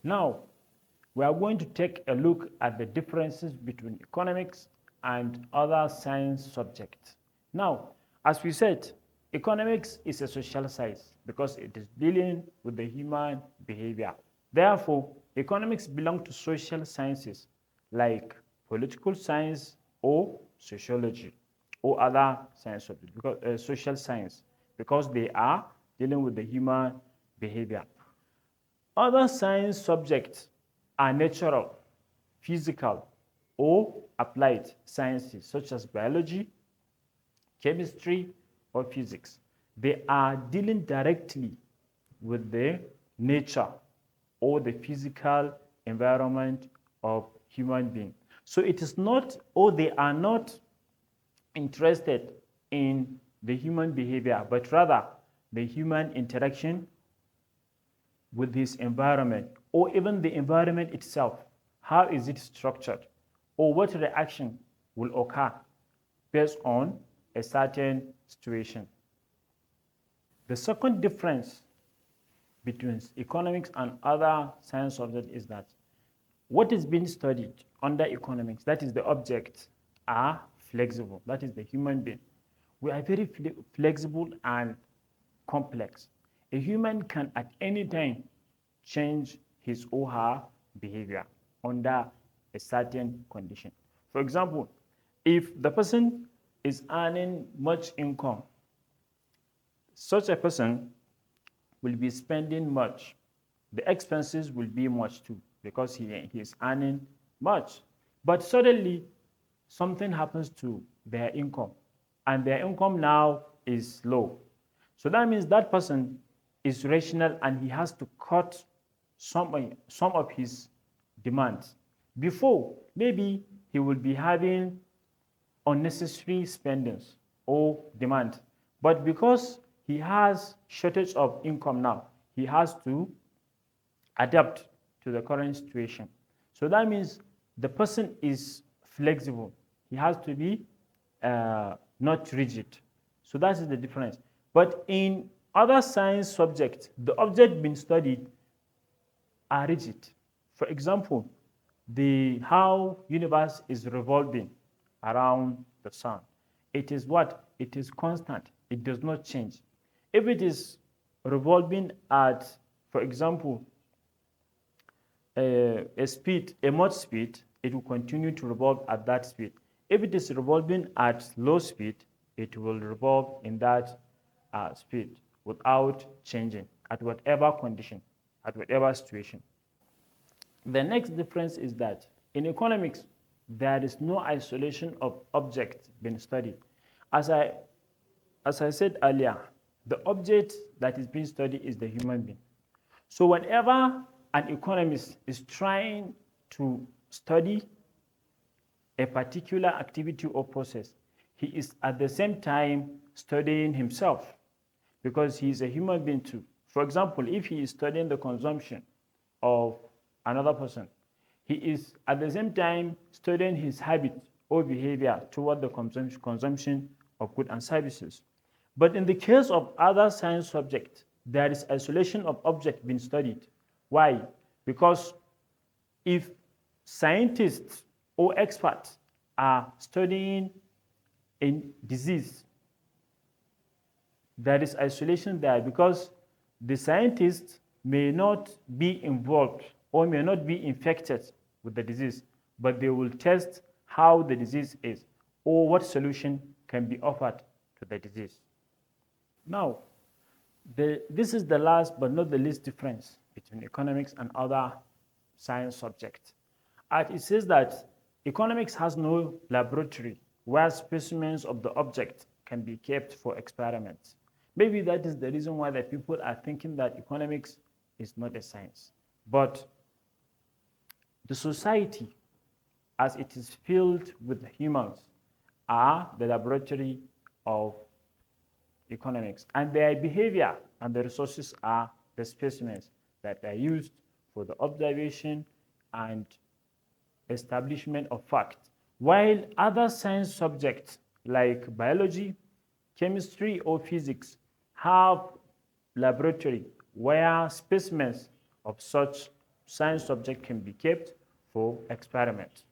Now, we are going to take a look at the differences between economics and other science subjects. Now, as we said, economics is a social science because it is dealing with the human behavior. Therefore, economics belong to social sciences like political science or sociology or other science subjects, because social science, because they are dealing with the human behavior. Other science subjects are natural, physical, or applied sciences such as biology, chemistry, or physics. They are dealing directly with the nature or the physical environment of human being. So it is not, or they are not interested in the human behavior, but rather the human interaction with his environment, or even the environment itself. How is it structured? Or what reaction will occur based on a certain situation? The second difference between economics and other science subjects is that what is being studied under economics, that is the objects, are flexible. That is the human being. We are very flexible and complex. A human can at any time change his or her behavior under a certain condition. For example, if the person is earning much income, such a person will be spending much. The expenses will be much too because he is earning much. But suddenly, something happens to their income, and their income now is low. So that means that person is rational and he has to cut some of his demands. Before, maybe he will be having unnecessary spendings or demand. But because he has shortage of income now, he has to adapt to the current situation. So that means the person is flexible. He has to be not rigid. So that is the difference. But in other science subjects, the object being studied are rigid. For example, how universe is revolving around the sun. It is what? It is constant. It does not change. If it is revolving at, for example, a speed, a much speed, it will continue to revolve at that speed. If it is revolving at low speed, it will revolve in that speed without changing at whatever condition, at whatever situation. The next difference is that in economics, there is no isolation of objects being studied. As I said earlier, the object that is being studied is the human being. So whenever an economist is trying to study a particular activity or process, he is at the same time studying himself because he is a human being too. For example, if he is studying the consumption of another person, he is at the same time studying his habit or behavior toward the consumption of goods and services. But in the case of other science subjects, there is isolation of object being studied. Why? Because if scientists or experts are studying a disease, there is isolation there because the scientists may not be involved or may not be infected with the disease, but they will test how the disease is or what solution can be offered to the disease. Now, this is the last but not the least difference between economics and other science subjects. And it says that economics has no laboratory where specimens of the object can be kept for experiments. Maybe that is the reason why the people are thinking that economics is not a science. But the society, as it is filled with humans, are the laboratory of economics. And their behavior and the resources are the specimens that are used for the observation and establishment of fact. While other science subjects like biology, chemistry, or physics have laboratory where specimens of such science subject can be kept for experiment.